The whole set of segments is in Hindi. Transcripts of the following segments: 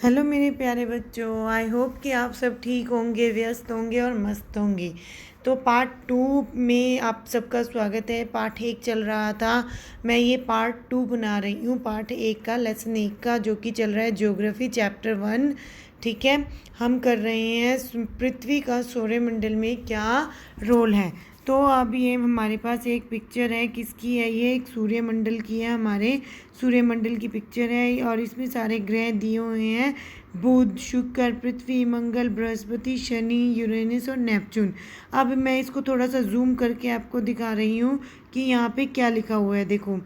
हेलो मेरे प्यारे बच्चों, आई होप कि आप सब ठीक होंगे, व्यस्त होंगे और मस्त होंगे। तो पार्ट टू में आप सबका स्वागत है। पार्ट एक चल रहा था, मैं ये पार्ट टू बना रही हूँ पार्ट एक का, लेसन एक का, जो कि चल रहा है ज्योग्राफी चैप्टर वन। ठीक है, हम कर रहे हैं पृथ्वी का सौरमंडल में क्या रोल है। तो अब ये हमारे पास एक पिक्चर है, किसकी है ये? एक सूर्यमंडल की है, हमारे सूर्यमंडल की पिक्चर है और इसमें सारे ग्रह दिए हुए हैं। बुध, शुक्र, पृथ्वी, मंगल, बृहस्पति, शनि, यूरेनस और नेपच्यून। अब मैं इसको थोड़ा सा जूम करके आपको दिखा रही हूँ कि यहाँ पे क्या लिखा हुआ है। देखो,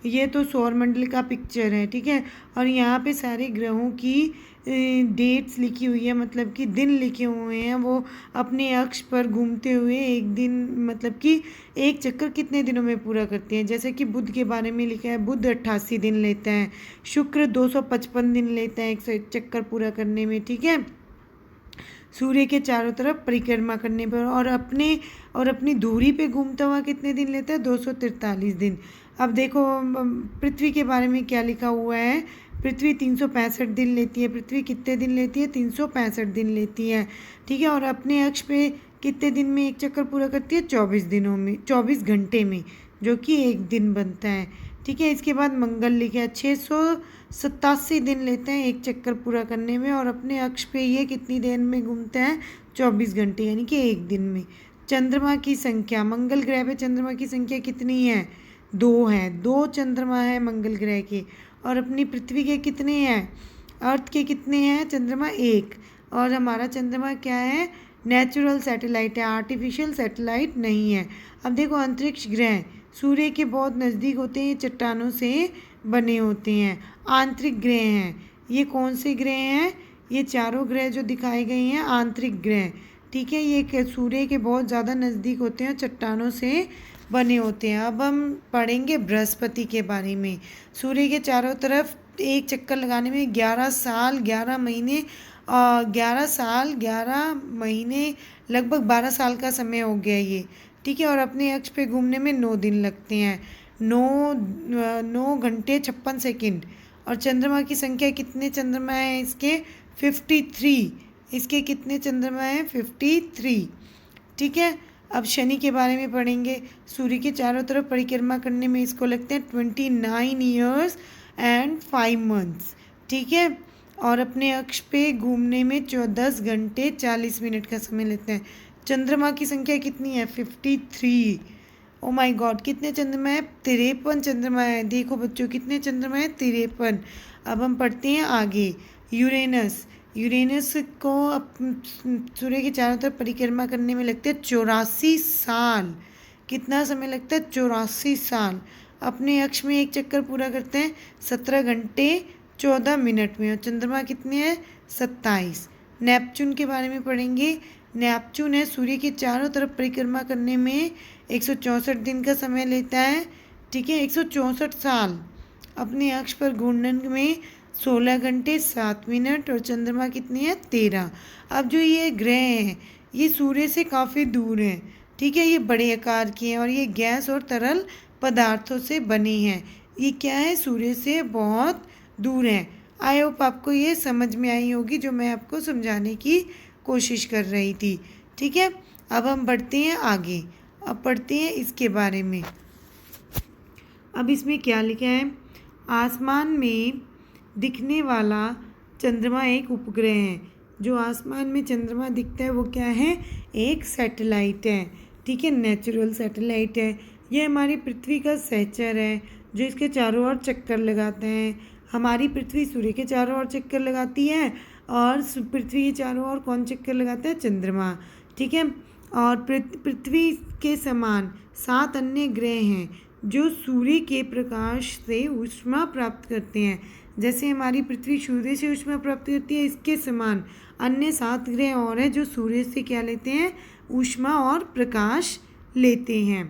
ये तो सौरमंडल का पिक्चर है, ठीक है। और यहाँ पे सारे ग्रहों की डेट्स लिखी हुई है, मतलब कि दिन लिखे हुए हैं। वो अपने अक्ष पर घूमते हुए एक दिन, मतलब कि एक चक्कर कितने दिनों में पूरा करते हैं। जैसे कि बुध के बारे में लिखा है, बुध 88 दिन लेता है, शुक्र 255 दिन लेता है एक चक्कर पूरा करने में, ठीक है, सूर्य के चारों तरफ परिक्रमा करने पर। और अपनी धुरी पे घूमता हुआ कितने दिन लेता है? 243 दिन। अब देखो पृथ्वी के बारे में क्या लिखा हुआ है। पृथ्वी 365 दिन लेती है। पृथ्वी कितने दिन लेती है? 365 दिन लेती है, ठीक है। और अपने अक्ष पे कितने दिन में एक चक्कर पूरा करती है? 24 दिनों में, 24 घंटे में, जो कि एक दिन बनता है, ठीक है। इसके बाद मंगल लिखा है, 687 दिन लेते हैं एक चक्कर पूरा करने में। और अपने अक्ष पे ये कितनी देर में घूमता है? 24 घंटे, यानी कि एक दिन में। चंद्रमा की संख्या, मंगल ग्रह पे चंद्रमा की संख्या कितनी है? 2 है, 2 चंद्रमा है मंगल ग्रह के। और अपनी पृथ्वी के कितने हैं? अर्थ के कितने हैं? चंद्रमा 1। और हमारा चंद्रमा क्या है? नेचुरल सैटेलाइट है, आर्टिफिशियल सैटेलाइट नहीं है। अब देखो, अंतरिक्ष ग्रह सूर्य के बहुत नज़दीक होते हैं, चट्टानों से बने होते हैं। आंतरिक ग्रह हैं, ये कौन से ग्रह हैं? ये चारों ग्रह जो दिखाए गए हैं आंतरिक ग्रह, ठीक है। ये सूर्य के बहुत ज़्यादा नज़दीक होते हैं और चट्टानों से बने होते हैं। अब हम पढ़ेंगे बृहस्पति के बारे में। सूर्य के चारों तरफ एक चक्कर लगाने में 11 साल 11 महीने, 11 साल 11 महीने, लगभग 12 साल का समय हो गया ये, ठीक है। और अपने अक्ष पे घूमने में 9 दिन लगते हैं, 9 घंटे 56 सेकंड। और चंद्रमा की संख्या, कितने चंद्रमा हैं इसके? 53। इसके कितने चंद्रमा हैं? 53, ठीक है। अब शनि के बारे में पढ़ेंगे। सूर्य के चारों तरफ परिक्रमा करने में इसको लगते हैं 29 ईयर्स एंड 5 मंथ्स, ठीक है। और अपने अक्ष पे घूमने में 14 घंटे 40 मिनट का समय लेते हैं। चंद्रमा की संख्या कितनी है? 53। ओ माय गॉड, कितने चंद्रमा है? 53 चंद्रमा है। देखो बच्चों, कितने चंद्रमा है? 53। अब हम पढ़ते हैं आगे। यूरेनस, यूरेनस को सूर्य के चारों तरफ परिक्रमा करने में लगते हैं 84 साल। कितना समय लगता है? 84 साल। अपने अक्ष में एक चक्कर पूरा करते हैं 17 घंटे 14 मिनट में। और चंद्रमा कितने हैं? 27। नेपच्यून के बारे में पढ़ेंगे। नेपच्यून है, सूर्य के चारों तरफ परिक्रमा करने में 164 दिन का समय लेता है, ठीक है, 164 साल। अपने अक्ष पर घूर्णन में 16 घंटे 7 मिनट। और चंद्रमा कितनी है? 13। अब जो ये ग्रह हैं ये सूर्य से काफ़ी दूर हैं, ठीक है। ये बड़े आकार के हैं और ये गैस और तरल पदार्थों से बने हैं। ये क्या है? सूर्य से बहुत दूर हैं। आई होप आपको ये समझ में आई होगी जो मैं आपको समझाने की कोशिश कर रही थी, ठीक है। अब हम बढ़ते हैं आगे, अब पढ़ते हैं इसके बारे में। अब इसमें क्या लिखा है? आसमान में दिखने वाला चंद्रमा एक उपग्रह है। जो आसमान में चंद्रमा दिखता है वो क्या है? एक सैटेलाइट है, ठीक है, नेचुरल सैटेलाइट है। ये हमारी पृथ्वी का सहचर है जो इसके चारों ओर चक्कर लगाते हैं। हमारी पृथ्वी सूर्य के चारों ओर चक्कर लगाती है और पृथ्वी के चारों ओर कौन चक्कर लगाता है? चंद्रमा, ठीक है। और पृथ्वी के समान 7 अन्य ग्रह हैं जो सूर्य के प्रकाश से ऊष्मा प्राप्त करते हैं। जैसे हमारी पृथ्वी सूर्य से ऊष्मा प्राप्त करती है, इसके समान अन्य 7 ग्रह और हैं जो सूर्य से क्या लेते हैं? ऊष्मा और प्रकाश लेते हैं,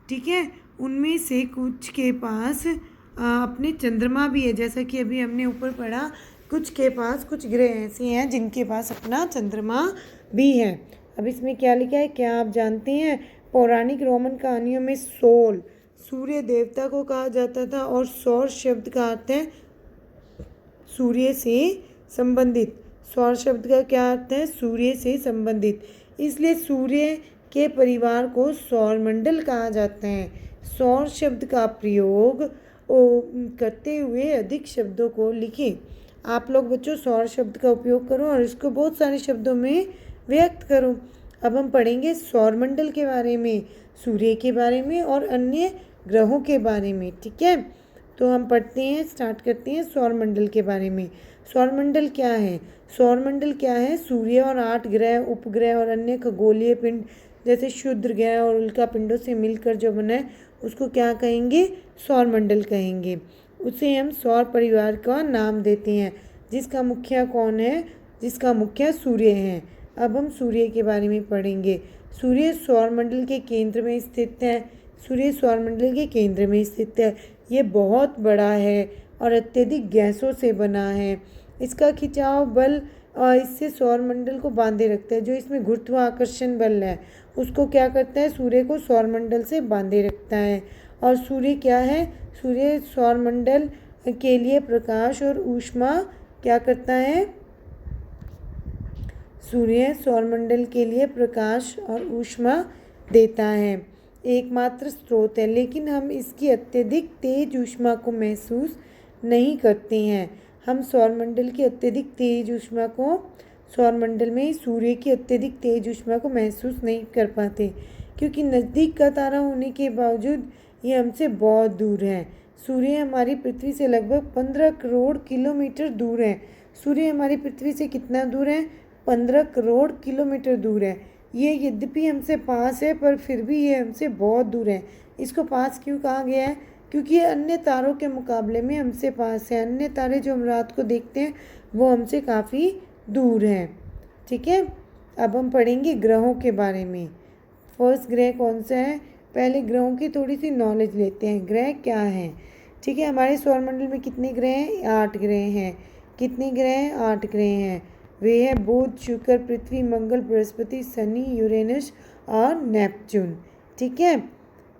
ठीक है। उनमें से कुछ के पास अपने चंद्रमा भी है, जैसा कि अभी हमने ऊपर पढ़ा। कुछ के पास, कुछ ग्रह ऐसे हैं जिनके पास अपना चंद्रमा भी है। अब इसमें क्या लिखा है, क्या आप जानते हैं? पौराणिक रोमन कहानियों में सोल सूर्य देवता को कहा जाता था और सौर शब्द का अर्थ है सूर्य से संबंधित। सौर शब्द का क्या अर्थ है? सूर्य से संबंधित। इसलिए सूर्य के परिवार को सौरमंडल कहा जाता है। सौर शब्द का प्रयोग करते हुए अधिक शब्दों को लिखें। आप लोग बच्चों सौर शब्द का उपयोग करो और इसको बहुत सारे शब्दों में व्यक्त करो। अब हम पढ़ेंगे सौरमंडल के बारे में, सूर्य के बारे में और अन्य ग्रहों के बारे में। ठीक है, तो हम पढ़ते हैं, स्टार्ट करते हैं सौरमंडल के बारे में। सौरमंडल क्या है? सौरमंडल क्या है? सूर्य और 8 ग्रह, उपग्रह और अन्य खगोलीय पिंड जैसे क्षुद्र ग्रह और उल्का पिंडों से मिलकर जो बना है उसको क्या कहेंगे? सौरमंडल कहेंगे। उसे हम सौर परिवार का नाम देते हैं, जिसका मुखिया कौन है? जिसका मुखिया सूर्य है। अब हम सूर्य के बारे में पढ़ेंगे। सूर्य सौरमंडल के केंद्र में स्थित है। सूर्य सौरमंडल के केंद्र में स्थित है। ये बहुत बड़ा है और अत्यधिक गैसों से बना है। इसका खिंचाव बल इससे सौरमंडल को बांधे रखता है। जो इसमें गुरुत्वाकर्षण बल है उसको क्या करता है? सूर्य को सौरमंडल से बांधे रखता है। और सूर्य क्या है? सूर्य सौरमंडल के लिए प्रकाश और ऊष्मा क्या करता है? सूर्य सौरमंडल के लिए प्रकाश और ऊष्मा देता है, एकमात्र स्रोत है। लेकिन हम इसकी अत्यधिक तेज ऊष्मा को महसूस नहीं करते हैं। हम सौरमंडल की अत्यधिक तेज ऊष्मा को सौरमंडल में सूर्य की अत्यधिक तेज ऊष्मा को महसूस नहीं कर पाते, क्योंकि नज़दीक का तारा होने के बावजूद ये हमसे बहुत दूर है। सूर्य हमारी पृथ्वी से लगभग 15 करोड़ किलोमीटर दूर है। सूर्य हमारी पृथ्वी से कितना दूर है? 15 करोड़ किलोमीटर दूर है। ये यद्यपि हमसे पास है पर फिर भी ये हमसे बहुत दूर है। इसको पास क्यों कहा गया है? क्योंकि ये अन्य तारों के मुकाबले में हमसे पास है। अन्य तारे जो हम रात को देखते हैं वो हमसे काफ़ी दूर हैं। ठीक है, अब हम पढ़ेंगे ग्रहों के बारे में। फर्स्ट ग्रह कौन सा है? पहले ग्रहों की थोड़ी सी नॉलेज लेते हैं। ग्रह क्या है? ठीक है, हमारे सौरमंडल में कितने ग्रह हैं? 8 ग्रह हैं। कितने ग्रह हैं? 8 ग्रह हैं। वे हैं बुध, शुक्र, पृथ्वी, मंगल, बृहस्पति, शनि, यूरेनस और नेपच्यून। ठीक है,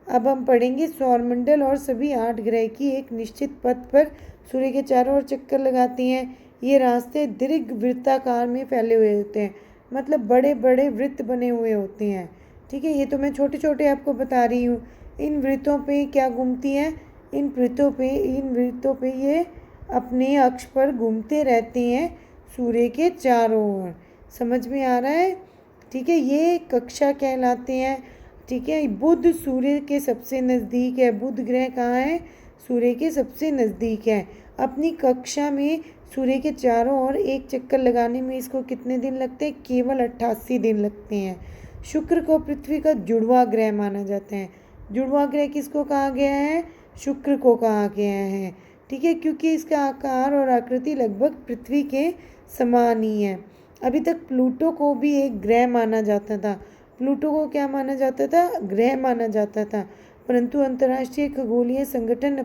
अब हम पढ़ेंगे सौरमंडल और सभी 8 ग्रह की एक निश्चित पथ पर सूर्य के चारों ओर चक्कर लगाते हैं। ये रास्ते दीर्घ वृत्ताकार में फैले हुए होते हैं, मतलब बड़े बड़े वृत्त बने हुए होते हैं। ठीक है, ये तो मैं छोटे छोटे आपको बता रही हूँ। इन वृत्तों पे क्या घूमती हैं? इन वृत्तों पे ये अपने अक्ष पर घूमते रहते हैं सूर्य के चारों ओर। समझ में आ रहा है? ठीक है, ये कक्षा कहलाते हैं। ठीक है, बुध सूर्य के सबसे नज़दीक है। बुध ग्रह कहाँ है? सूर्य के सबसे नज़दीक है। अपनी कक्षा में सूर्य के चारों ओर एक चक्कर लगाने में इसको कितने दिन लगते हैं? केवल 88 दिन लगते हैं। शुक्र को पृथ्वी का जुड़वा ग्रह माना जाता है। जुड़वा ग्रह किसको कहा गया है? शुक्र को कहा गया है। ठीक है, क्योंकि इसका आकार और आकृति लगभग पृथ्वी के समान ही है। अभी तक प्लूटो को भी एक ग्रह माना जाता था। प्लूटो को क्या माना जाता था? ग्रह माना जाता था। परंतु अंतर्राष्ट्रीय खगोलीय संगठन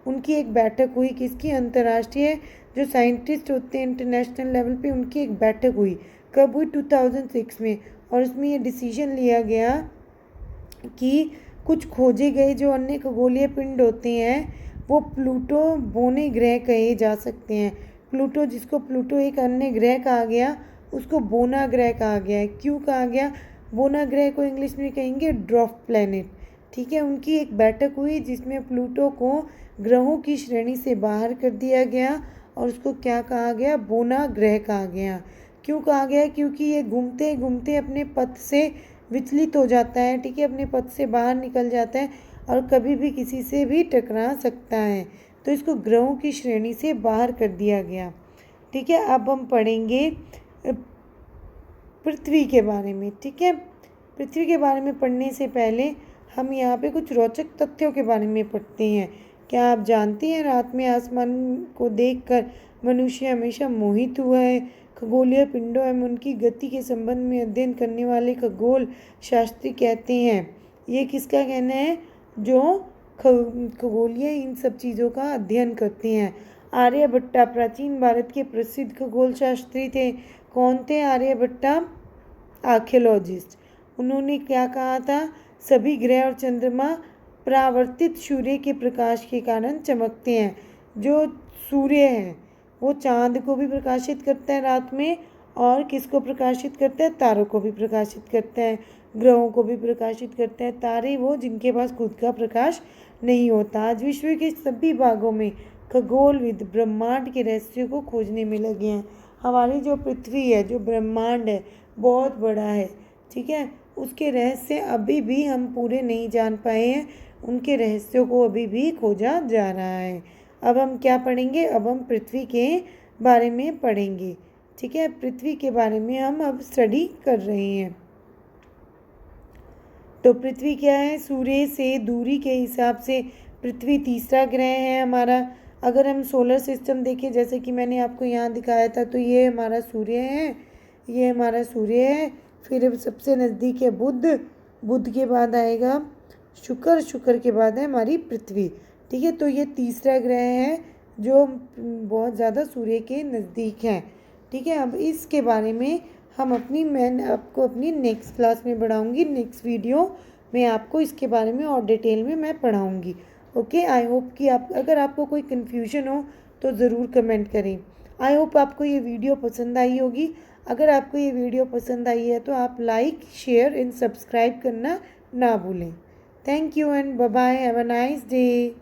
उनकी एक बैठक हुई। किसकी? अंतर्राष्ट्रीय जो साइंटिस्ट होते हैं इंटरनेशनल लेवल पे, उनकी एक बैठक हुई। कब हुई? 2006 में। और उसमें ये डिसीजन लिया गया कि कुछ खोजे गए जो अन्य खगोलीय पिंड होते हैं वो प्लूटो बोने ग्रह कहे जा सकते हैं। प्लूटो एक अन्य ग्रह कहा गया, उसको बोना ग्रह कहा गया है। क्यों कहा गया? बोना ग्रह को इंग्लिश में कहेंगे ड्वार्फ प्लैनेट। ठीक है, उनकी एक बैठक हुई जिसमें प्लूटो को ग्रहों की श्रेणी से बाहर कर दिया गया और उसको क्या कहा गया? बोना ग्रह कहा गया। क्यों कहा गया? क्योंकि ये घूमते घूमते अपने पथ से विचलित हो जाता है। ठीक है, अपने पथ से बाहर निकल जाता है और कभी भी किसी से भी टकरा सकता है, तो इसको ग्रहों की श्रेणी से बाहर कर दिया गया। ठीक है, अब हम पढ़ेंगे पृथ्वी के बारे में। ठीक है, पृथ्वी के बारे में पढ़ने से पहले हम यहाँ पे कुछ रोचक तथ्यों के बारे में पढ़ते हैं। क्या आप जानते हैं रात में आसमान को देखकर मनुष्य हमेशा मोहित हुआ है? खगोलीय पिंडों एवं उनकी गति के संबंध में अध्ययन करने वाले खगोल शास्त्री कहते हैं। ये किसका कहना है? जो खगोलीय इन सब चीज़ों का अध्ययन करते हैं। आर्यभट्टा प्राचीन भारत के प्रसिद्ध खगोल शास्त्री थे। कौन थे आर्यभट्टा? आर्कियोलॉजिस्ट। उन्होंने क्या कहा था? सभी ग्रह और चंद्रमा परावर्तित सूर्य के प्रकाश के कारण चमकते हैं। जो सूर्य है वो चाँद को भी प्रकाशित करता है रात में, और किसको प्रकाशित करता है? तारों को भी प्रकाशित करता है, ग्रहों को भी प्रकाशित करता है। तारे वो जिनके पास खुद का प्रकाश नहीं होता। आज विश्व के सभी भागों में खगोलविद ब्रह्मांड के रहस्यों को खोजने में लगे हैं। हमारी जो पृथ्वी है, जो ब्रह्मांड है, बहुत बड़ा है, ठीक है। उसके रहस्य अभी भी हम पूरे नहीं जान पाए हैं, उनके रहस्यों को अभी भी खोजा जा रहा है। अब हम क्या पढ़ेंगे? अब हम पृथ्वी के बारे में पढ़ेंगे, ठीक है। पृथ्वी के बारे में हम अब स्टडी कर रहे हैं। तो पृथ्वी क्या है? सूर्य से दूरी के हिसाब से पृथ्वी तीसरा ग्रह है हमारा। अगर हम सोलर सिस्टम देखें, जैसे कि मैंने आपको यहाँ दिखाया था, तो ये हमारा सूर्य है, ये हमारा सूर्य है। फिर सबसे नज़दीक है बुध, बुध के बाद आएगा शुक्र, शुक्र के बाद है हमारी पृथ्वी, ठीक है। तो ये तीसरा ग्रह है जो बहुत ज़्यादा सूर्य के नज़दीक है, ठीक है। अब इसके बारे में मैं आपको अपनी नेक्स्ट क्लास में पढ़ाऊँगी, नेक्स्ट वीडियो में आपको इसके बारे में और डिटेल में मैं पढ़ाऊँगी। ओके, आई होप कि अगर आपको कोई कन्फ्यूजन हो तो ज़रूर कमेंट करें। आई होप आपको ये वीडियो पसंद आई होगी। अगर आपको ये वीडियो पसंद आई है तो आप लाइक, शेयर एंड सब्सक्राइब करना ना भूलें। Thank you and bye bye, have a nice day.